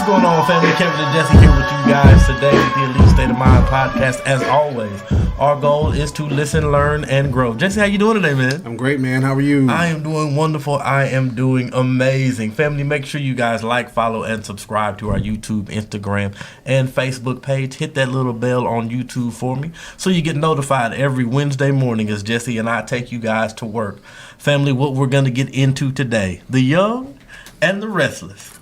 going on, family? Kevin and Jesse here with you guys today with the Elite State of Mind podcast. As always, our goal is to listen, learn, and grow. Jesse, how you doing today, man? I'm great, man. How are you? I am doing wonderful. I am doing amazing. Family, make sure you guys like, follow, and subscribe to our YouTube, Instagram, and Facebook page. Hit that little bell on YouTube for me so you get notified every Wednesday morning as Jesse and I take you guys to work. Family, what we're going to get into today, the young and the restless.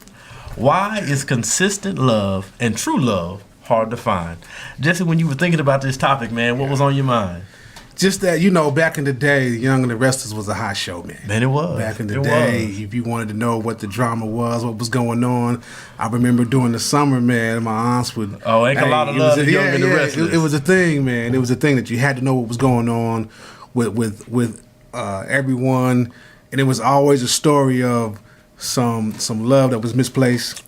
Why is consistent love and true love hard to find? Jesse, when you were thinking about this topic, man, what was on your mind? Just that, back in the day, Young and the Restless was a hot show, man. Man, it was. Back in the day, if you wanted to know what the drama was, what was going on, I remember during the summer, man, my aunts would... Oh, ain't a lot of love to Young and the Restless. It was a thing, man. It was a thing that you had to know what was going on with everyone, and it was always a story of some love that was misplaced,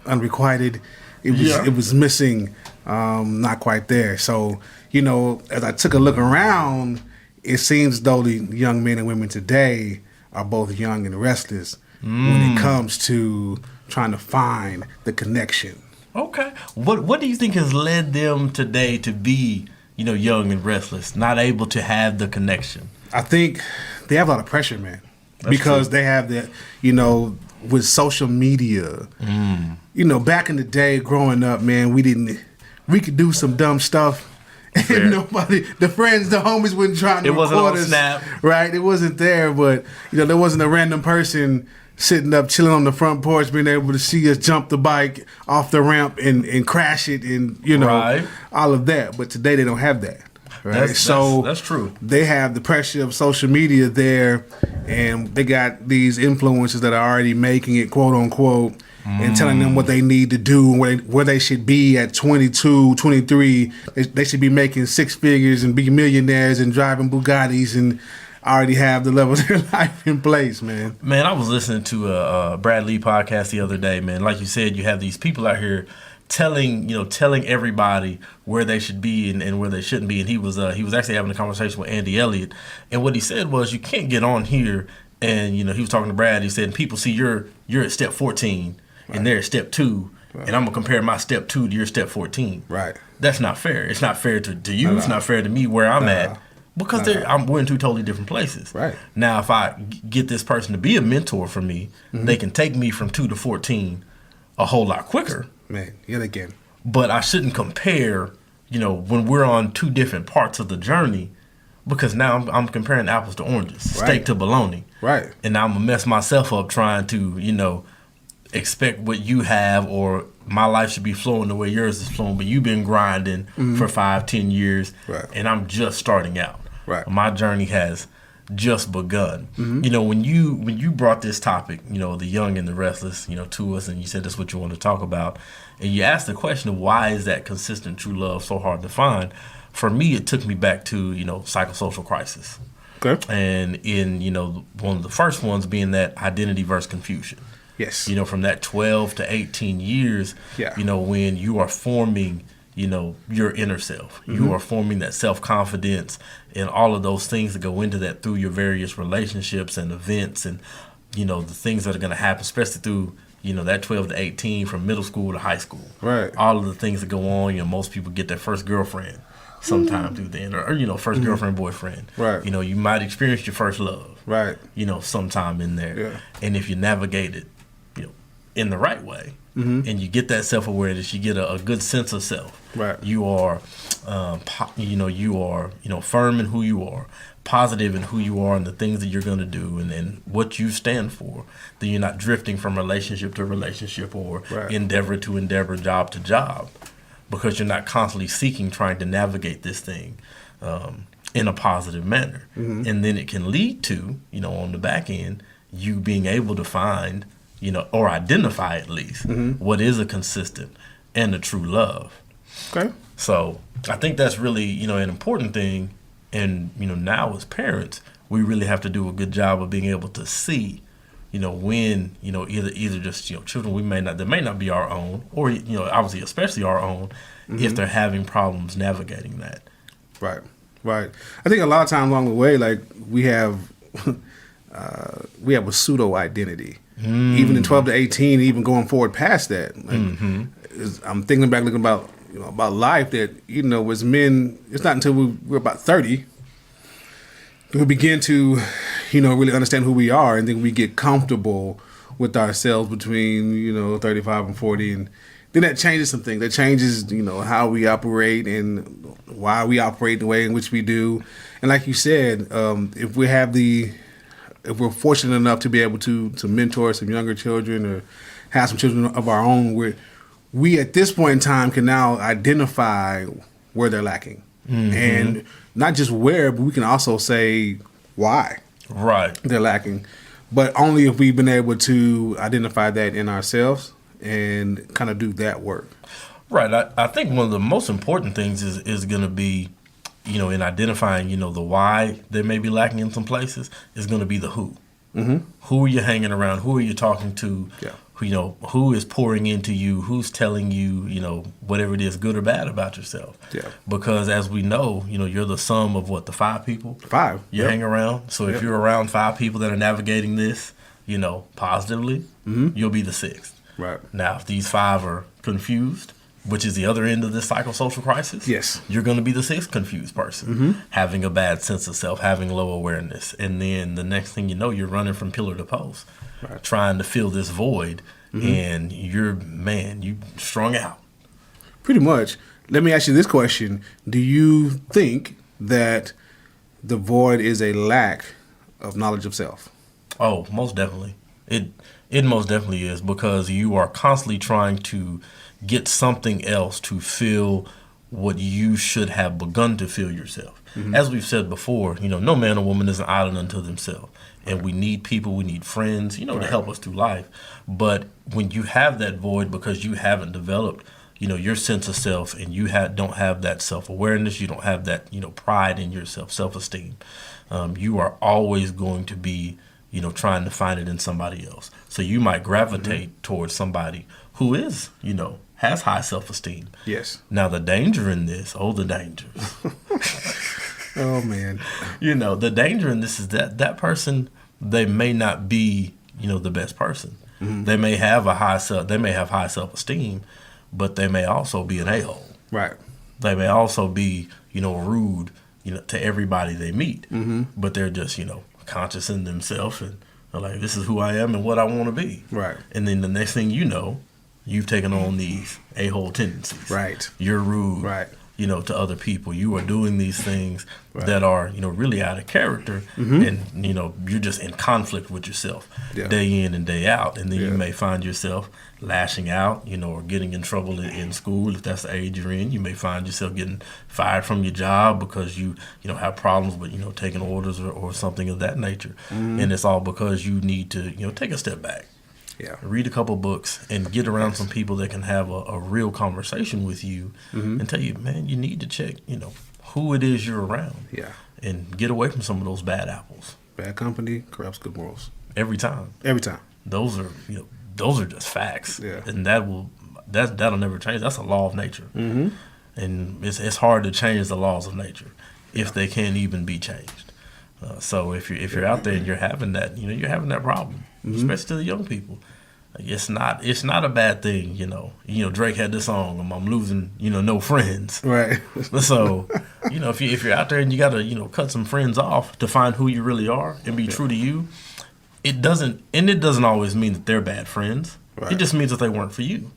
unrequited. It was missing, not quite there. So, as I took a look around, it seems as though the young men and women today are both young and restless when it comes to trying to find the connection. Okay. What do you think has led them today to be, young and restless, not able to have the connection? I think they have a lot of pressure, man. Because they have that, with social media. Back in the day, growing up, man, we could do some dumb stuff. And nobody, the friends, the homies wouldn't try to record us. Snap. Right? It wasn't there, but, there wasn't a random person sitting up, chilling on the front porch, being able to see us jump the bike off the ramp and crash it and, all of that. But today they don't have that. Right? That's true. They have the pressure of social media there, and they got these influencers that are already making it, quote unquote, and telling them what they need to do, where they should be at 22, 23. They should be making six figures and be millionaires and driving Bugattis and already have the level of their life in place, man. Man, I was listening to a Brad Lee podcast the other day, man. Like you said, you have these people out here telling everybody where they should be and where they shouldn't be. And he was actually having a conversation with Andy Elliott. And what he said was, you can't get on here and, he was talking to Brad. He said, people see you're at step 14 and they're at step 2. Right. And I'm going to compare my step 2 to your step 14. Right. That's not fair. It's not fair to you. It's not fair to me where I'm at. Because we're in two totally different places. Right. Now, if I get this person to be a mentor for me, they can take me from 2 to 14 a whole lot quicker. Man, yet again. But I shouldn't compare, when we're on two different parts of the journey, because now I'm comparing apples to oranges, steak to bologna. Right. And now I'm going to mess myself up trying to, expect what you have, or my life should be flowing the way yours is flowing, but you've been grinding for 5-10 years, and I'm just starting out. Right. My journey has just begun. When you brought this topic, the young and the restless, to us, and you said that's what you want to talk about, and you asked the question of why is that consistent true love so hard to find? For me, it took me back to, psychosocial crisis. Okay. And in, one of the first ones being that identity versus confusion. Yes. From that 12 to 18 years, when you are forming, your inner self. You are forming that self-confidence and all of those things that go into that through your various relationships and events and, the things that are going to happen, especially through, that 12 to 18 from middle school to high school. Right. All of the things that go on, most people get their first girlfriend sometime through then or first girlfriend, boyfriend. Right. You might experience your first love. Right. Sometime in there. Yeah. And if you navigate it, in the right way, and you get that self-awareness, you get a good sense of self. Right. You are, firm in who you are, positive in who you are and the things that you're going to do and what you stand for. Then you're not drifting from relationship to relationship or endeavor to endeavor, job to job, because you're not constantly trying to navigate this thing in a positive manner. And then it can lead to, on the back end, you being able to find or identify at least what is a consistent and a true love. Okay. So I think that's really, an important thing. And, now as parents, we really have to do a good job of being able to see, when, either just, children that may not be our own or, obviously, especially our own, if they're having problems navigating that. Right. Right. I think a lot of times along the way, like we have a pseudo identity. even in 12 to 18, even going forward past that. Like, I'm thinking back, looking about about life that as men, it's not until we're about 30 we begin to really understand who we are, and then we get comfortable with ourselves between 35 and 40, and then that changes some things. That changes how we operate and why we operate the way in which we do. And like you said, if we're fortunate enough to be able to mentor some younger children or have some children of our own, we at this point in time can now identify where they're lacking, and not just where, but we can also say why they're lacking. But only if we've been able to identify that in ourselves and kind of do that work. Right. I think one of the most important things is going to be, in identifying, the why they may be lacking in some places, is going to be the who. Mm-hmm. Who are you hanging around? Who are you talking to? Yeah. Who is pouring into you? Who's telling you, whatever it is, good or bad about yourself? Yeah. Because as we know, you're the sum of the 5 people? 5. You hang around. So if you're around 5 people that are navigating this, positively, you'll be the 6th. Right. Now, if these 5 are confused, which is the other end of this psychosocial crisis, yes, you're going to be the 6th confused person, having a bad sense of self, having low awareness. And then the next thing you know, you're running from pillar to post, trying to fill this void, and you're strung out. Pretty much. Let me ask you this question. Do you think that the void is a lack of knowledge of self? Oh, most definitely. It most definitely is, because you are constantly trying to get something else to fill what you should have begun to fill yourself. As we've said before, no man or woman is an island unto themselves. And we need people, we need friends, to help us through life. But when you have that void because you haven't developed, your sense of self, and you don't have that self-awareness, you don't have that, pride in yourself, self-esteem, you are always going to be, trying to find it in somebody else. So you might gravitate towards somebody who is, has high self-esteem. Yes. Now the danger in this, the dangers. Oh man. The danger in this is that person, they may not be, the best person. They may have high self-esteem, but they may also be an a-hole. Right. They may also be, rude, to everybody they meet. But they're just, conscious in themselves, and they're like, this is who I am and what I want to be. Right. And then the next thing you know, you've taken on these a-hole tendencies. Right. You're rude. Right. To other people. You are doing these things that are, really out of character, and, you're just in conflict with yourself day in and day out. And then you may find yourself lashing out, or getting in trouble in school, if that's the age you're in. You may find yourself getting fired from your job because you have problems with, taking orders or something of that nature. And it's all because you need to, take a step back. Yeah. Read a couple books and get around some people that can have a real conversation with you and tell you, man, you need to check, who it is you're around. Yeah. And get away from some of those bad apples. Bad company corrupts good morals. Every time. Every time. Those are just facts. Yeah. And that'll never change. That's a law of nature. And it's hard to change the laws of nature if they can't even be changed. So if you're out there and you're having that, you're having that problem, especially to the young people. It's not a bad thing, Drake had this song, I'm losing, no friends. Right. So, if you're out there and you got to, cut some friends off to find who you really are and be true to you, it doesn't always mean that they're bad friends. Right. It just means that they weren't for you.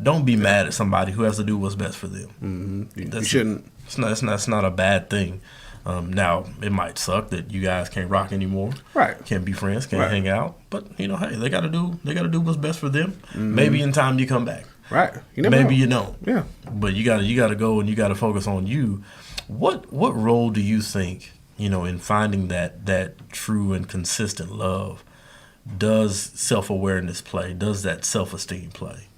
Don't be mad at somebody who has to do what's best for them. You shouldn't. It's not a bad thing. Now, it might suck that you guys can't rock anymore. Right. Can't be friends, can't hang out. But, hey, they got to do what's best for them. Maybe in time you come back. Right. Maybe you don't. Yeah. But you got to go and you got to focus on you. What role do you think, in finding that true and consistent love, does self-awareness play? Does that self-esteem play?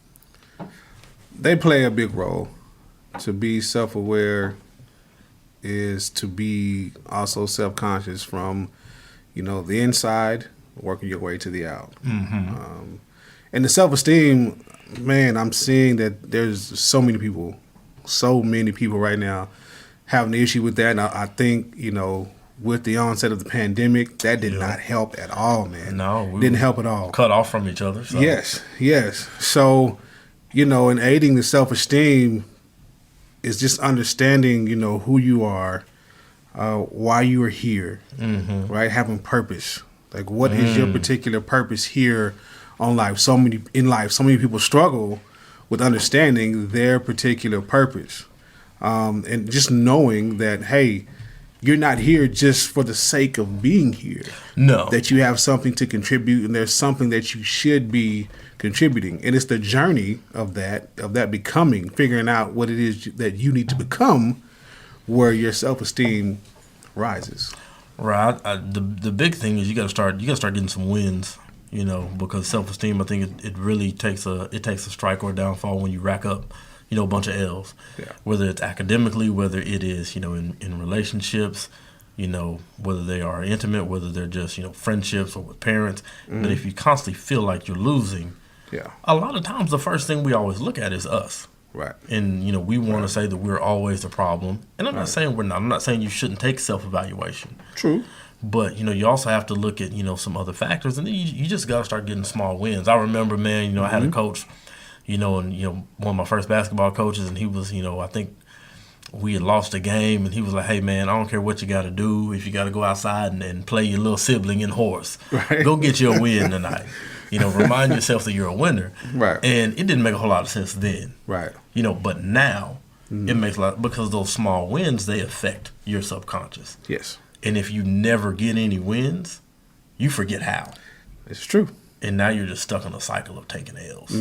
They play a big role. To be self-aware is to be also self-conscious from, the inside, working your way to the out. And the self-esteem, man, I'm seeing that there's so many people right now having an issue with that. And I think, with the onset of the pandemic, that did not help at all, man. No, we didn't help at all. Cut off from each other. So. Yes. So, in aiding the self-esteem is just understanding, who you are, why you are here, right? Having purpose. Like, what is your particular purpose here on life? So many people struggle with understanding their particular purpose, and just knowing that, hey, you're not here just for the sake of being here. No. That you have something to contribute, and there's something that you should be contributing. And it's the journey of that becoming, figuring out what it is that you need to become, where your self-esteem rises. Right. The big thing is you got to start getting some wins, because self-esteem, I think it really takes a strike or a downfall when you rack up, a bunch of L's. Yeah. Whether it's academically, whether it is, in relationships, whether they are intimate, whether they're just, friendships or with parents. But if you constantly feel like you're losing, a lot of times the first thing we always look at is us. Right. And, we want to say that we're always the problem. And I'm not saying we're not. I'm not saying you shouldn't take self-evaluation. True. But, you also have to look at, some other factors. And then you just got to start getting small wins. I remember, man, I had a coach, and, one of my first basketball coaches, and he was, I think we had lost a game, and he was like, hey, man, I don't care what you got to do. If you got to go outside and play your little sibling in horse, go get you a win tonight. Remind yourself that you're a winner. Right. And it didn't make a whole lot of sense then. Right. But now it makes a lot, because those small wins, they affect your subconscious. Yes. And if you never get any wins, you forget how. It's true. And now you're just stuck in a cycle of taking L's.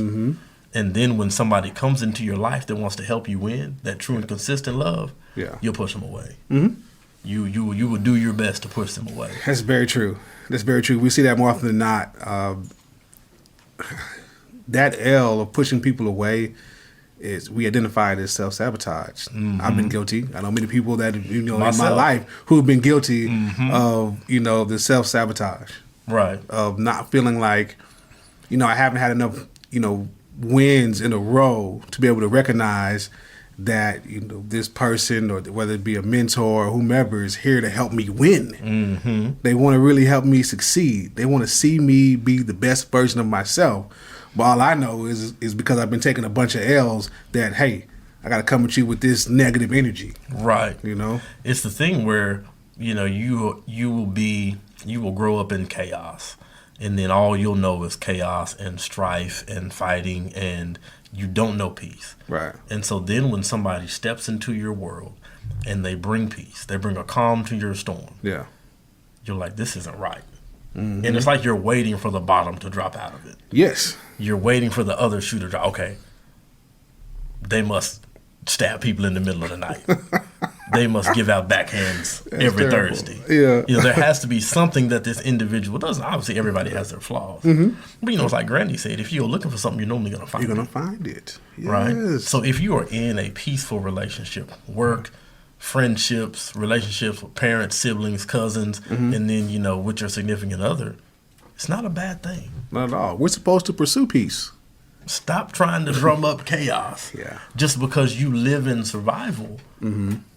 And then when somebody comes into your life that wants to help you win, that true and consistent love, you'll push them away. You will do your best to push them away. That's very true. We see that more often than not. That L of pushing people away we identify it as self-sabotage. I've been guilty. I know many people that in my life who've been guilty of the self-sabotage. Right. Of not feeling like I haven't had enough wins in a row to be able to recognize that this person, or whether it be a mentor or whomever, is here to help me win. They want to really help me succeed. They want to see me be the best version of myself. But all I know is because I've been taking a bunch of L's that, hey, I got to come at you with this negative energy. Right. It's the thing where you will grow up in chaos. And then all you'll know is chaos and strife and fighting, and you don't know peace. Right. And so then when somebody steps into your world and they bring peace, they bring a calm to your storm. Yeah. You're like, this isn't right. And it's like you're waiting for the bottom to drop out of it. Yes. You're waiting for the other shoe to drop. Okay. They must stab people in the middle of the night. They must give out backhands every Thursday. Yeah. There has to be something that this individual doesn't. Obviously, everybody has their flaws. But, it's like Grandy said, if you're looking for something, you're normally going to find it. You're going to find it. Yes. Right? So if you are in a peaceful relationship, work, friendships, relationships with parents, siblings, cousins, and then, with your significant other, it's not a bad thing. Not at all. We're supposed to pursue peace. Stop trying to drum up chaos. Just because you live in survival,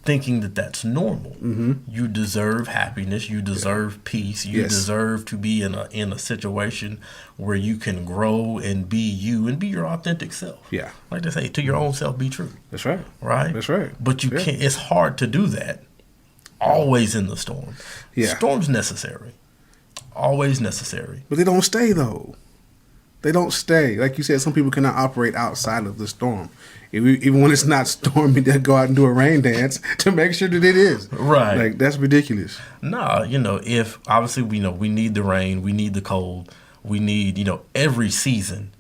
thinking that that's normal. You deserve happiness. You deserve peace. You deserve to be in a situation where you can grow and be you and be your authentic self. Yeah. Like they say, to your own self, be true. That's right. Right? That's right. But you can't. It's hard to do that. Always in the storm. Storm's necessary. Always necessary. But they don't stay, though. They don't stay. Like you said, some people cannot operate outside of the storm. Even when it's not stormy, they'll go out and do a rain dance to make sure that it is. Right. Like, that's ridiculous. No, if obviously we need the rain, we need the cold, we need, every season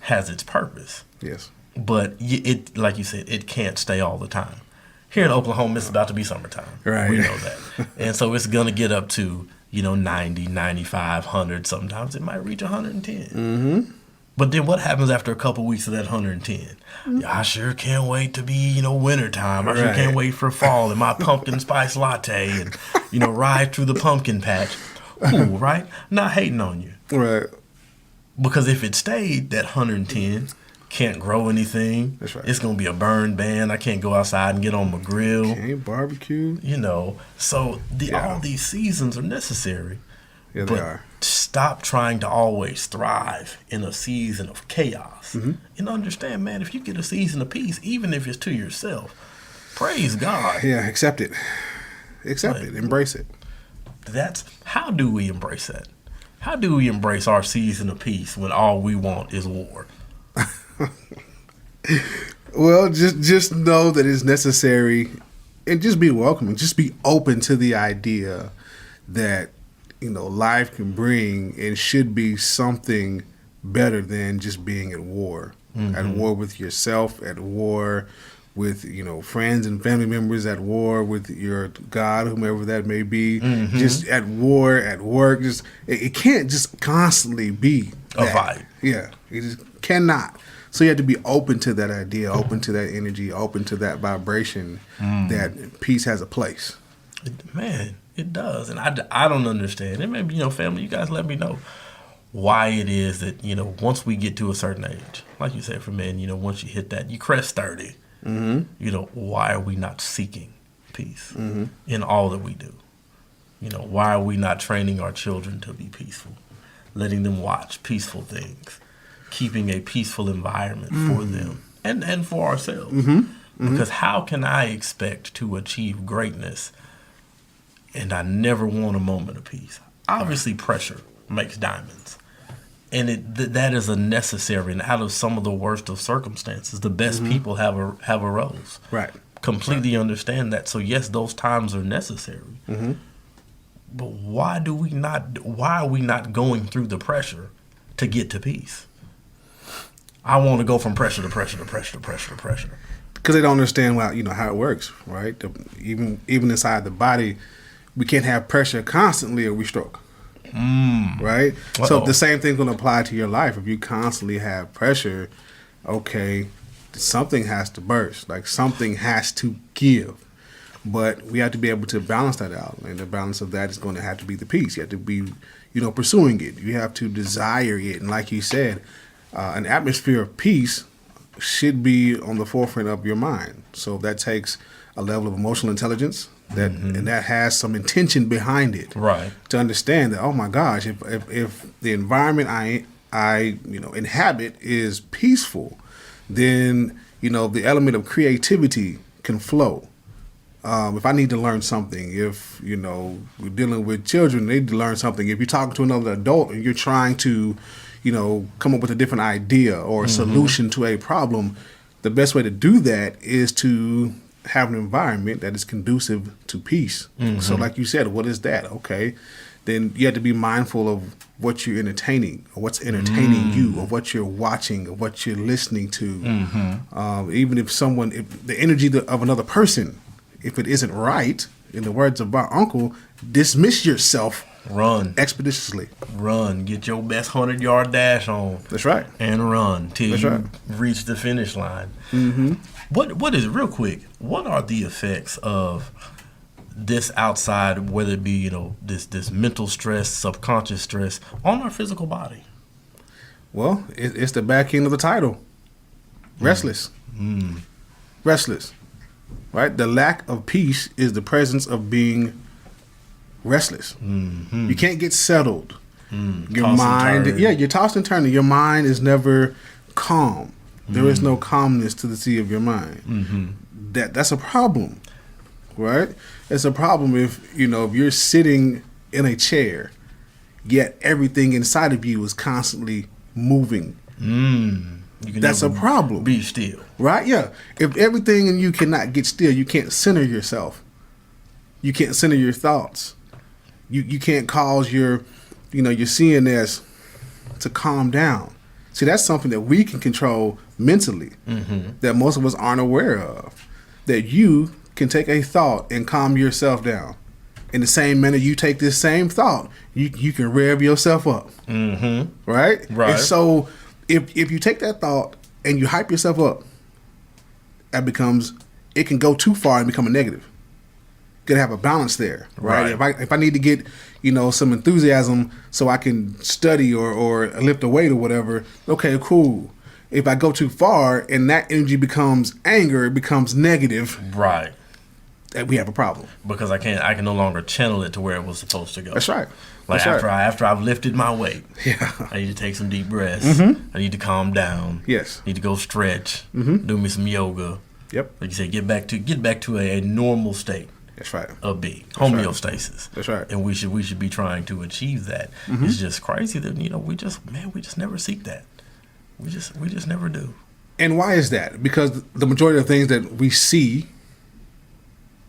has its purpose. Yes. But it, like you said, it can't stay all the time. Here in Oklahoma, it's about to be summertime. Right. We know that. And so it's going to get up to 90, 95, 100. Sometimes it might reach 110. But then what happens after a couple weeks of that 110? I sure can't wait to be, wintertime. I sure can't wait for fall and my pumpkin spice latte and, ride through the pumpkin patch. Ooh, right? Not hating on you. Right. Because if it stayed that 110, Can't grow anything. That's right. It's gonna be a burn ban. I can't go outside and get on my grill. Can't barbecue. So all these seasons are necessary. Yeah, but they are. stop trying to always thrive in a season of chaos. Mm-hmm. And understand, man, if you get a season of peace, even if it's to yourself, praise God. Yeah, accept it. Accept it. Embrace it. How do we embrace that? How do we embrace our season of peace when all we want is war? Well, just know that it's necessary, and just be welcoming. Just be open to the idea that life can bring and should be something better than just being at war. Mm-hmm. At war with yourself, at war with friends and family members, at war with your God, whomever that may be. Mm-hmm. Just at war at work. Just it can't just constantly be a fight. Yeah, it just cannot. So you have to be open to that idea, open to that energy, open to that vibration, that peace has a place. Man, it does. And I don't understand. And maybe, family, you guys let me know why it is that, once we get to a certain age, like you said, for men, once you hit that, you crest 30, why are we not seeking peace in all that we do? Why are we not training our children to be peaceful, letting them watch peaceful things? Keeping a peaceful environment for them and for ourselves. Because how can I expect to achieve greatness and I never want a moment of peace? Obviously, pressure makes diamonds. And that is a necessary, and out of some of the worst of circumstances, the best people have arose. Right. Completely understand that. So yes, those times are necessary. But why are we not going through the pressure to get to peace? I want to go from pressure to pressure to pressure to pressure to pressure. Because they don't understand how it works, right? Even inside the body, we can't have pressure constantly or we stroke. Right? Uh-oh. So the same thing's going to apply to your life. If you constantly have pressure, okay, something has to burst. Like something has to give. But we have to be able to balance that out. And the balance of that is going to have to be the peace. You have to be, pursuing it. You have to desire it. And like you said, an atmosphere of peace should be on the forefront of your mind. So that takes a level of emotional intelligence and that has some intention behind it. Right. To understand that, oh my gosh, if the environment I inhabit is peaceful, then the element of creativity can flow. If I need to learn something, if we're dealing with children, they need to learn something. If you're talking to another adult and you're trying to come up with a different idea or a solution to a problem, the best way to do that is to have an environment that is conducive to peace. So like you said, what is that? Okay, then you have to be mindful of what you're entertaining or what's entertaining you or what you're watching or what you're listening to. Even if the energy of another person, if it isn't right, in the words of my uncle, dismiss yourself. Run. Expeditiously. Run. Get your best 100-yard dash on. That's right. And run till you reach the finish line. What is, real quick, what are the effects of this outside, whether it be, this mental stress, subconscious stress, on our physical body? Well, it's the back end of the title. Restless. Restless. Right? The lack of peace is the presence of being restless. You can't get settled. Your mind, you're tossed and turning. Your mind is never calm. There is no calmness to the sea of your mind. That's a problem, right? It's a problem if you're sitting in a chair, yet everything inside of you is constantly moving. That's a problem. Be still, right? Yeah. If everything in you cannot get still, you can't center yourself. You can't center your thoughts. You can't cause your CNS to calm down. See, that's something that we can control mentally that most of us aren't aware of. That you can take a thought and calm yourself down. In the same manner you take this same thought, you can rev yourself up. Right? Right. And so if you take that thought and you hype yourself up, it can go too far and become a negative. Gotta have a balance there, right? If I need to get some enthusiasm so I can study or lift a weight or whatever, okay, cool. if I go too far and that energy becomes anger, it becomes negative, Right. that we have a problem. Because I can no longer channel it to where it was supposed to go. That's right. Like That's right. after I've lifted my weight, Yeah. I need to take some deep breaths. I need to calm down. Yes. Need to go stretch. Do me some yoga. Yep. Like you said, get back to a normal state That's right. of being homeostasis. That's right. And we should be trying to achieve that. It's just crazy that we just never seek that. We just never do. And why is that? Because the majority of things that we see,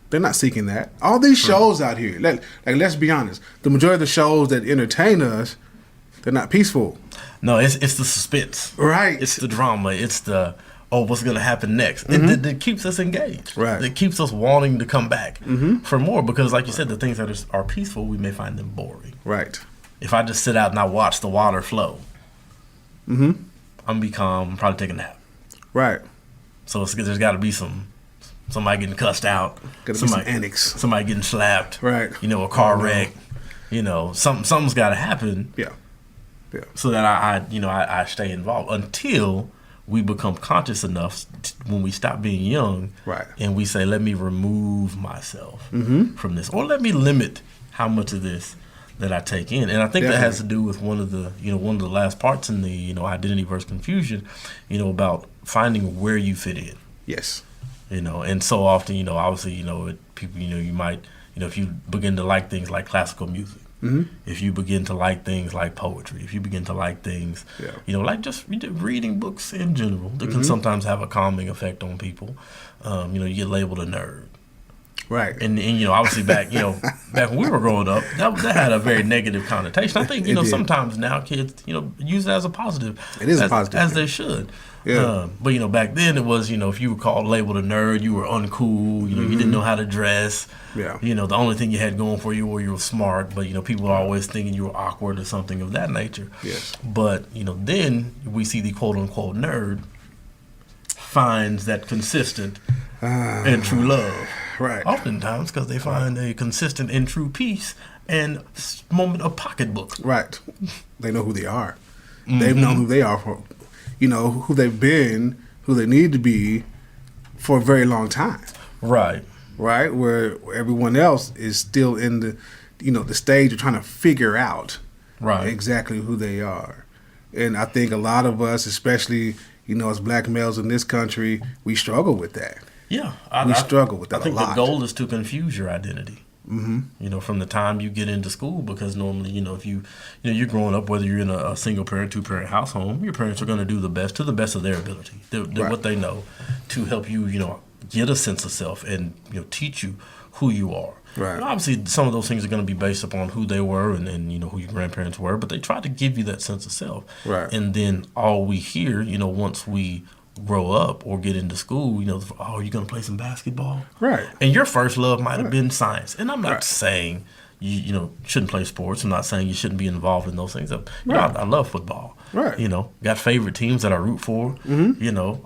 they're not seeking that. All these shows out here, let's be honest, the majority of the shows that entertain us, they're not peaceful. No, it's the suspense. Right. It's the drama. It's the what's going to happen next? It keeps us engaged. Right. It keeps us wanting to come back for more because, like you said, the things that are peaceful, we may find them boring. Right. If I just sit out and I watch the water flow, I'm gonna be calm. I'm probably take a nap. Right. So there's got to be somebody getting cussed out. Gotta be some annex. Somebody getting slapped. Right. A car wreck. Something's got to happen. Yeah. Yeah. So that I stay involved until we become conscious enough when we stop being young, right, and we say, let me remove myself from this, or let me limit how much of this that I take in. And I think that has to do with one of the last parts in the identity versus confusion, about finding where you fit in. Yes. And so often, obviously, people, you might, if you begin to like things like classical music, if you begin to like things like poetry, if you begin to like things, like just reading books in general, that can sometimes have a calming effect on people. You get labeled a nerd. Right. And obviously back when we were growing up, that had a very negative connotation. I think, sometimes now kids, use it as a positive. It is a positive. As they should. Yeah. But back then it was, if you were labeled a nerd, you were uncool, you didn't know how to dress. Yeah. The only thing you had going for you were smart, but people were always thinking you were awkward or something of that nature. Yes. But, then we see the quote unquote nerd finds that consistent and true love. Right. Oftentimes because they find a consistent and true peace and moment of pocketbook. Right. They know who they are. They've known who they are for, who they've been, who they need to be for a very long time. Right. Right. Where everyone else is still in the, the stage of trying to figure out exactly who they are. And I think a lot of us, especially, as black males in this country, we struggle with that. Yeah, we struggle with that I think a lot. The goal is to confuse your identity. From the time you get into school, because normally, if you're growing up, whether you're in a single parent, 2-parent household, your parents are going to do the best to the best of their ability, what they know, to help you, get a sense of self and teach you who you are. Right. Obviously, some of those things are going to be based upon who they were and who your grandparents were, but they try to give you that sense of self. Right. And then all we hear, once we grow up or get into school, oh, you're going to play some basketball? Right. And your first love might have been science. And I'm not saying you shouldn't play sports. I'm not saying you shouldn't be involved in those things. I love football. Right. Got favorite teams that I root for.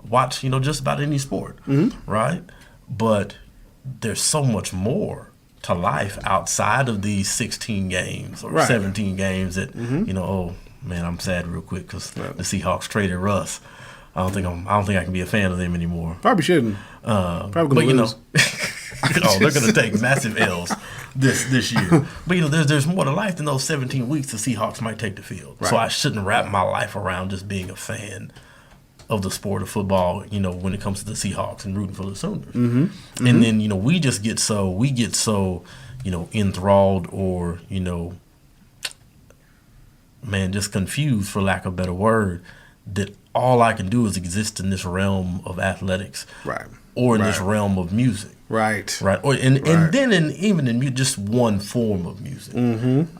Watch, just about any sport. Right? But there's so much more to life outside of these 16 games or 17 games that, oh, man, I'm sad real quick because the Seahawks traded Russ. I don't think I can be a fan of them anymore. Probably shouldn't. Probably but gonna lose. They're going to take massive L's this year. But there's more to life than those 17 weeks the Seahawks might take the field. Right. So I shouldn't wrap my life around just being a fan of the sport of football. When it comes to the Seahawks and rooting for the Sooners. And then we get so enthralled or just confused, for lack of a better word, that all I can do is exist in this realm of athletics, right, or in this realm of music, right, or and then even in just one form of music.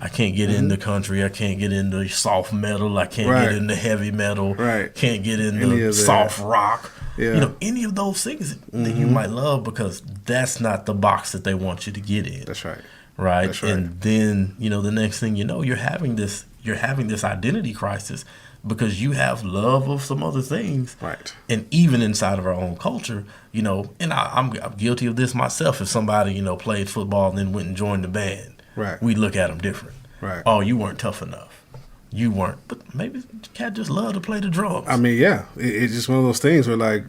I can't get into country, I can't get into soft metal, I can't get into heavy metal, can't get into soft rock. Any of those things that you might love, because that's not the box that they want you to get in. That's right. Right. That's right. And then, the next thing you know, you're having this identity crisis because you have love of some other things. Right. And even inside of our own culture, and I'm guilty of this myself. If somebody, played football and then went and joined the band, right, we look at them different. Right. Oh, you weren't tough enough. You weren't, but maybe the cat just loved to play the drums. I mean, yeah, it's just one of those things where like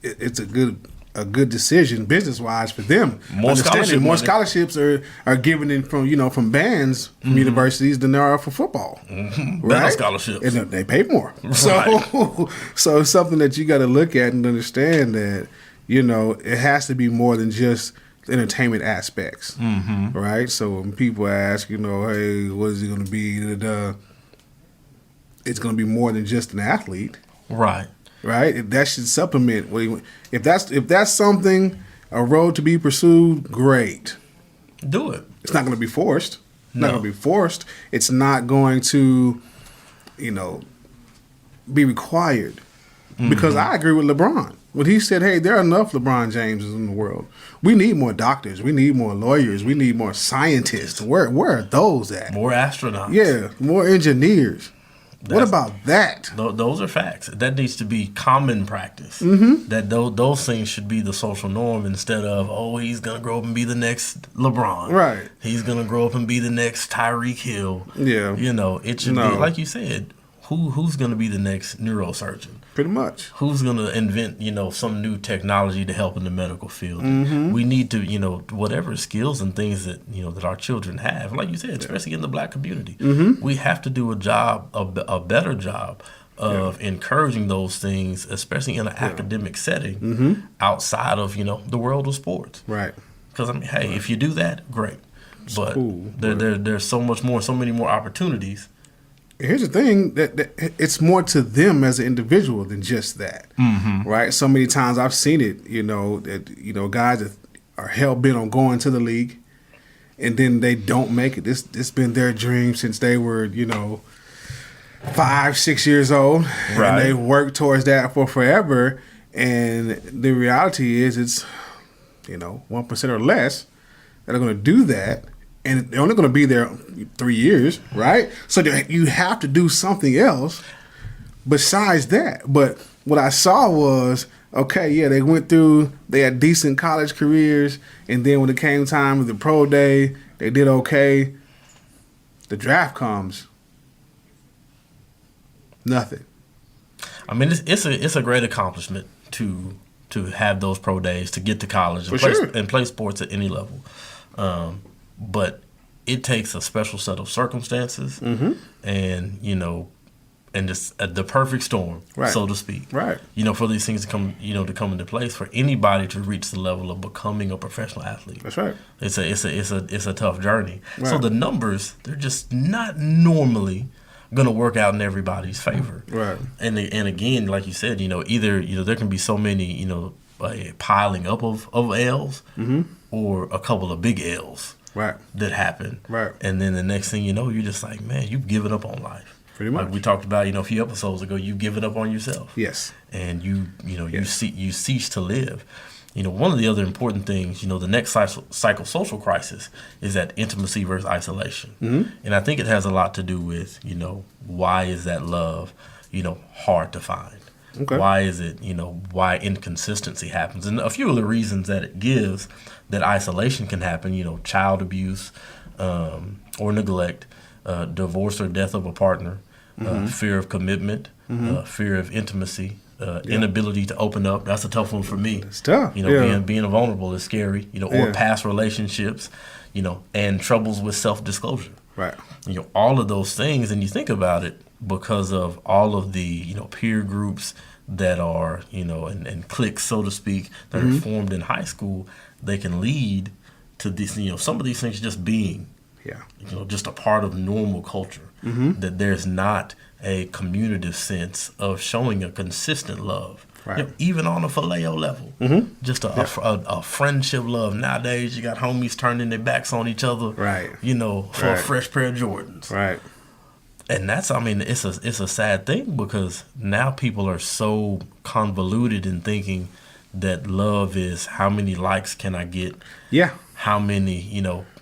it's a good decision business wise for them. More scholarships are given in from bands from universities than there are for football. Better Right? scholarships. And they pay more. So so it's something that you got to look at and understand that it has to be more than just entertainment aspects. Right? So when people ask, hey, what is it going to be? It's going to be more than just an athlete. Right. Right? That should supplement. If that's something, a road to be pursued, great. Do it. It's not going to be forced. It's No. not going to be forced. It's not going to, be required. Because I agree with LeBron. When he said, hey, there are enough LeBron Jameses in the world. We need more doctors. We need more lawyers. We need more scientists. Where are those at? More astronauts. Yeah, more engineers. What about that? Those are facts. That needs to be common practice. That those things should be the social norm instead of, he's going to grow up and be the next LeBron. Right. He's going to grow up and be the next Tyreek Hill. Yeah. It should be, like you said, who's going to be the next neurosurgeon? Pretty much. Who's going to invent, some new technology to help in the medical field? We need to, whatever skills and things that, that our children have, like you said, especially in the Black community, we have to do a better job of encouraging those things, especially in an academic setting outside of, the world of sports. Right. Because, hey, if you do that, great. But there's so much more, so many more opportunities. Here's the thing that it's more to them as an individual than just that, right? So many times I've seen it, that guys that are hell bent on going to the league, and then they don't make it. This been their dream since they were 5-6 years old, right. And they worked towards that for forever. And the reality is, it's 1% or less that are going to do that. And they're only going to be there 3 years, right? So you have to do something else besides that. But what I saw was, they went through, they had decent college careers, and then when it came time of the pro day, they did okay. The draft comes, nothing. I mean, it's a great accomplishment to have those pro days, to get to college and play sports at any level. But it takes a special set of circumstances and, and just the perfect storm, right. so to speak. Right. For these things to come into place, for anybody to reach the level of becoming a professional athlete. That's right. It's a tough journey. Right. So the numbers, they're just not normally going to work out in everybody's favor. Right. And again, like you said, either there can be so many, a piling up of L's or a couple of big L's. Right. That happen. Right. And then the next thing you know, you're just like, man, you've given up on life. Pretty much. Like we talked about, a few episodes ago, you've given up on yourself. Yes. And you cease to live. One of the other important things, the next psychosocial crisis is that intimacy versus isolation. And I think it has a lot to do with, why is that love, hard to find? Okay. Why is it, why inconsistency happens? And a few of the reasons that it gives that isolation can happen, child abuse or neglect, divorce or death of a partner, fear of commitment, fear of intimacy, inability to open up. That's a tough one for me. It's tough. Being vulnerable is scary, or past relationships, and troubles with self-disclosure. Right. All of those things, and you think about it, because of all of the peer groups that are and cliques, so to speak, that are formed in high school, they can lead to this some of these things just being just a part of normal culture, that there's not a communitive sense of showing a consistent love. Right. Even on a phileo level, just a friendship love. Nowadays, you got homies turning their backs on each other, right? For a fresh pair of Jordans, right? And that's, it's a sad thing, because now people are so convoluted in thinking that love is how many likes can I get? Yeah. How many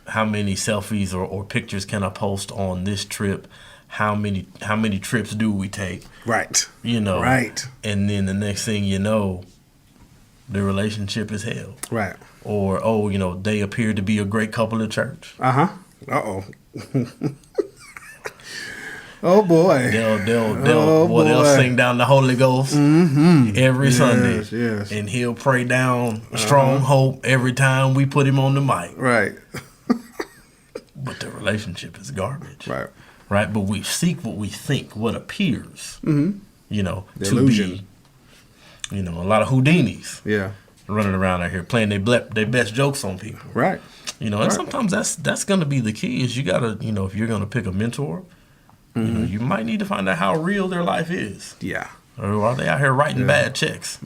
selfies or pictures can I post on this trip? How many trips do we take? Right. Right. And then the next thing you know, the relationship is hell. Right. Or they appear to be a great couple at church. Uh-huh. Uh-oh. Oh boy. They'll sing down the Holy Ghost every Sunday. Yes. And he'll pray down strong hope every time we put him on the mic. Right. But the relationship is garbage. Right. Right? But we seek what we think, what appears, The to illusion. be, a lot of Houdinis Yeah. running around out here playing their best jokes on people. Right. And sometimes that's going to be the key is you got to, if you're going to pick a mentor, you might need to find out how real their life is. Yeah. Or are they out here writing bad checks?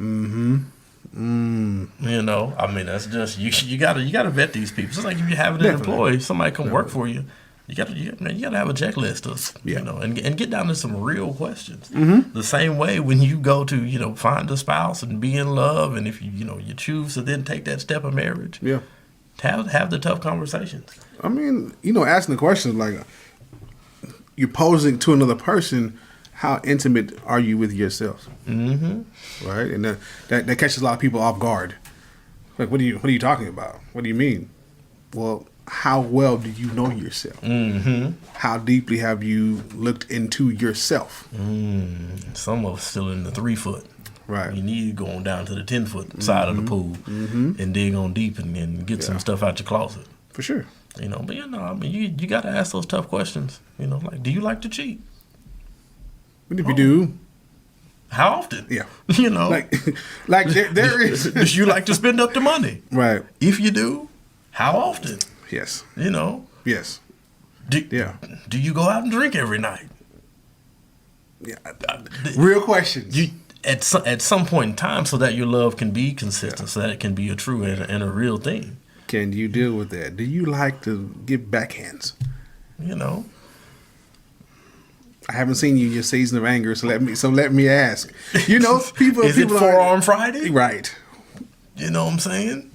That's just you gotta vet these people. It's like if you're having an employee, somebody come work for you. You gotta have a checklist of and get down to some real questions. The same way when you go to find a spouse and be in love, and if you choose to then take that step of marriage, have the tough conversations. I mean, asking the question like you're posing to another person. How intimate are you with yourself? Right, and that catches a lot of people off guard. Like, what are you talking about? What do you mean? Well, how well do you know yourself? How deeply have you looked into yourself? Some of us still in the 3 foot. Right. You need to go on down to the 10-foot side of the pool and dig on deep and get some stuff out your closet. For sure. But you got to ask those tough questions. Like, do you like to cheat? What if you do? How often? Yeah. Like there is. Do you like to spend up the money? Right. If you do, how often? Yes. Yes. Do you go out and drink every night? Yeah. Real questions. At some point in time, so that your love can be consistent, so that it can be a true and a real thing. Can you deal with that? Do you like to give backhands? I haven't seen you in your season of anger, so let me ask. People. Is it Forearm Friday? Right. You know what I'm saying?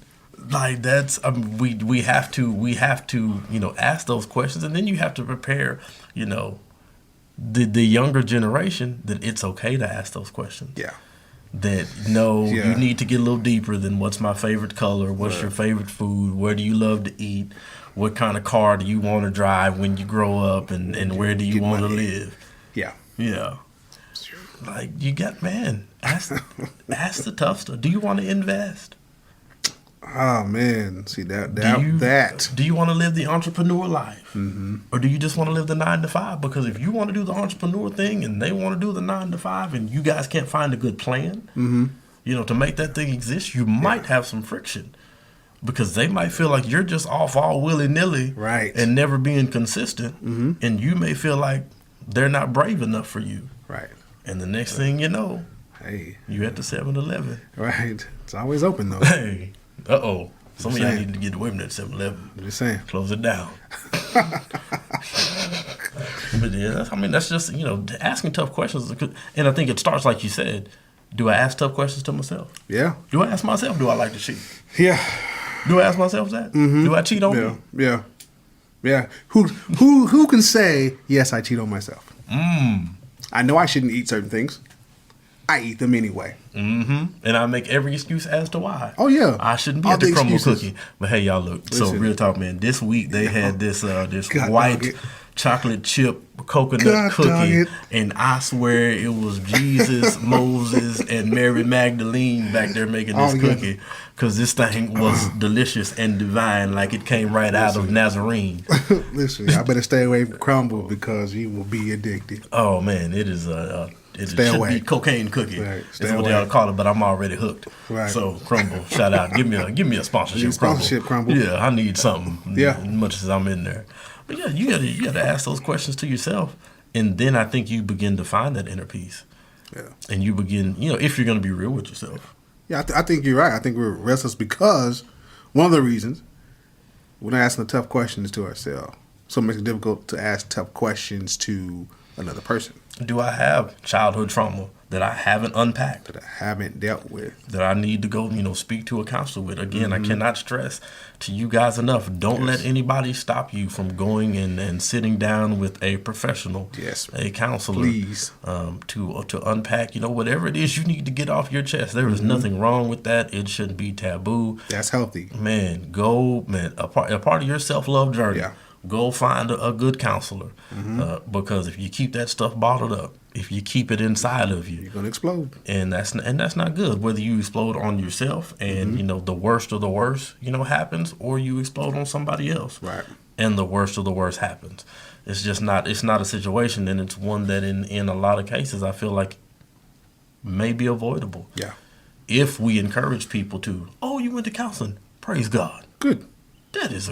Like that's we have to ask those questions, and then you have to prepare the younger generation that it's okay to ask those questions. Yeah. That you need to get a little deeper than what's my favorite color, what's your favorite food, where do you love to eat, what kind of car do you want to drive when you grow up, and where do you want to live? Yeah. Yeah. Like ask the tough stuff. Do you want to invest? Oh man, see that. Do you want to live the entrepreneur life, or do you just want to live the 9 to 5? Because if you want to do the entrepreneur thing and they want to do the 9 to 5, and you guys can't find a good plan, to make that thing exist, you might have some friction, because they might feel like you're just off all willy nilly, right, and never being consistent, and you may feel like they're not brave enough for you, right. And the next thing you know, hey, you at the 7-Eleven, right? It's always open though. Hey. Some of y'all need to get away from that 7-Eleven. Just saying. Close it down. But that's just, asking tough questions. And I think it starts like you said. Do I ask tough questions to myself? Yeah. Do I ask myself, do I like to cheat? Yeah. Do I ask myself that? Do I cheat on you? Yeah. Yeah. Who can say, yes, I cheat on myself? I know I shouldn't eat certain things. I eat them anyway. And I make every excuse as to why. Oh yeah, I shouldn't be at the crumble cookie. But hey, y'all, look. Listen, so real talk, man. This week they had this white chocolate chip coconut cookie, and I swear it was Jesus, Moses, and Mary Magdalene back there making this cookie, because this thing was delicious and divine, like it came right out of Nazarene. Listen, I better stay away from crumble because you will be addicted. Oh man, it is it should be cocaine cookie. Right. That's what they ought to call it, but I'm already hooked. Right. So Crumble, shout out. Give me a sponsorship. Crumble. Yeah, I need something. Yeah. As much as I'm in there. But yeah, you gotta ask those questions to yourself. And then I think you begin to find that inner peace. Yeah. And you begin, if you're gonna be real with yourself. Yeah, I think you're right. I think we're restless because one of the reasons we're not asking the tough questions to ourselves. So it makes it difficult to ask tough questions to another person. Do I have childhood trauma that I haven't unpacked? That I haven't dealt with. That I need to go, speak to a counselor with. Again, I cannot stress to you guys enough. Don't let anybody stop you from going and sitting down with a professional, a counselor, please, to unpack, whatever it is you need to get off your chest. There is nothing wrong with that. It shouldn't be taboo. That's healthy. Man, a part of your self-love journey. Yeah. Go find a good counselor, because if you keep that stuff bottled up, if you keep it inside of you, you're gonna explode, and that's not good. Whether you explode on yourself, and the worst of the worst happens, or you explode on somebody else, right? And the worst of the worst happens. It's just not. It's not a situation, and it's one that in a lot of cases I feel like may be avoidable. Yeah. If we encourage people to, oh, you went to counseling, praise God. Good. That is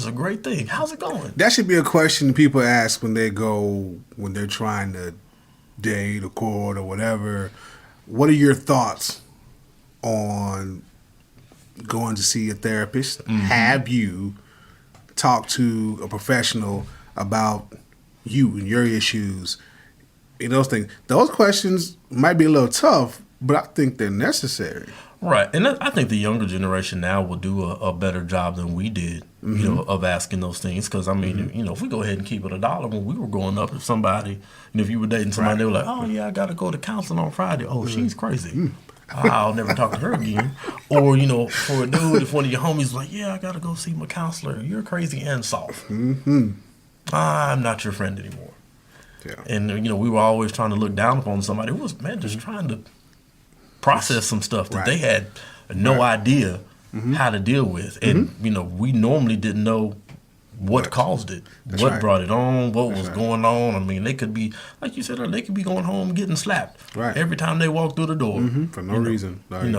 a great thing. How's it going? That should be a question people ask when they're trying to date or court or whatever. What are your thoughts on going to see a therapist? Have you talked to a professional about you and your issues and those things? Those questions might be a little tough, but I think they're necessary. Right, and I think the younger generation now will do a better job than we did, of asking those things. Because I mean, if we go ahead and keep it $1, when we were growing up, if somebody, if you were dating somebody, they were like, "Oh yeah, I got to go to counseling on Friday." Oh, she's crazy. I'll never talk to her again. Or for a dude, if one of your homies was like, "Yeah, I got to go see my counselor," you're crazy and soft. I'm not your friend anymore. Yeah. And we were always trying to look down upon somebody who was just trying to process some stuff that they had no idea how to deal with. And, we normally didn't know what caused it, what brought it on, what was going on. I mean, they could be, like you said, they could be going home getting slapped every time they walk through the door. For no reason. Right.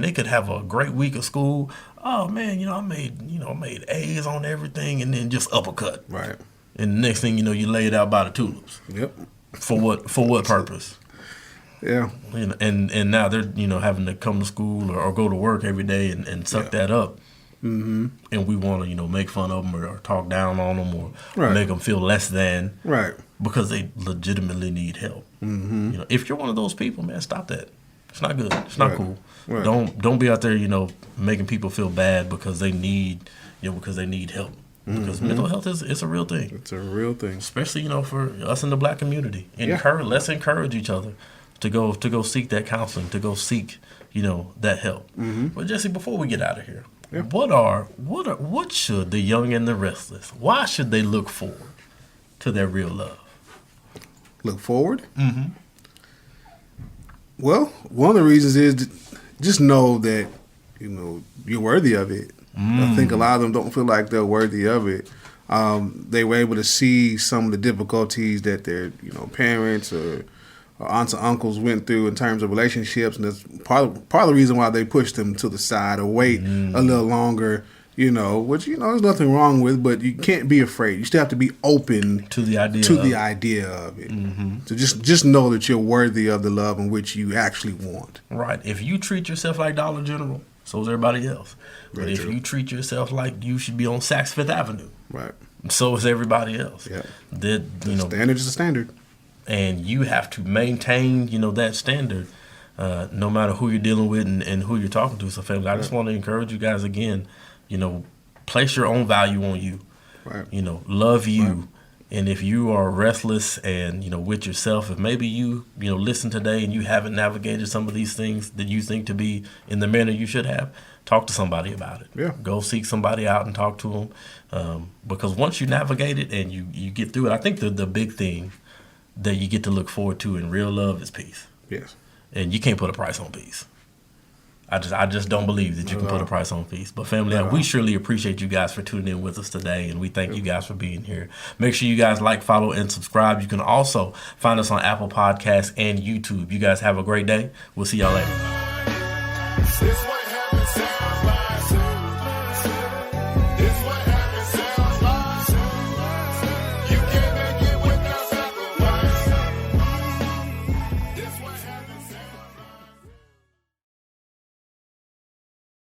They could have a great week of school. Oh, man, I made A's on everything, and then just uppercut. Right. And the next thing you know, you laid out by the tulips. Yep. For what purpose? Yeah. And now they're having to come to school or go to work every day and suck that up. And we want to make fun of them or talk down on them or make them feel less than, because they legitimately need help. If you're one of those people, man, stop that. It's not good. It's not cool. Right. Don't be out there making people feel bad because they need help. Because mental health is a real thing. It's a real thing, especially for us in the Black community. Let's encourage each other to go seek that counseling, to go seek that help. But Jesse, before we get out of here, what should the young and the restless? Why should they look forward to their real love? Look forward. Well, one of the reasons is just know that you're worthy of it. I think a lot of them don't feel like they're worthy of it. They were able to see some of the difficulties that their parents or aunts and uncles went through in terms of relationships, and that's part of the reason why they pushed them to the side or wait a little longer. Which there's nothing wrong with, but you can't be afraid. You still have to be open to the idea of it. So just know that you're worthy of the love in which you actually want. Right. If you treat yourself like Dollar General, so is everybody else. But if you treat yourself like you should be on Saks Fifth Avenue, right, so is everybody else. Yeah. Standard is a standard, and you have to maintain that standard, no matter who you're dealing with and who you're talking to. So, family, I just want to encourage you guys again. Place your own value on you. Right. Love you. Right. And if you are restless and, with yourself, if maybe you listen today and you haven't navigated some of these things that you think to be in the manner you should have, talk to somebody about it. Yeah. Go seek somebody out and talk to them. Because once you navigate it and you get through it, I think the big thing that you get to look forward to in real love is peace. Yes. And you can't put a price on peace. I just don't believe that you can put a price on peace. But family, we surely appreciate you guys for tuning in with us today, and we thank you guys for being here. Make sure you guys like, follow, and subscribe. You can also find us on Apple Podcasts and YouTube. You guys have a great day. We'll see y'all later.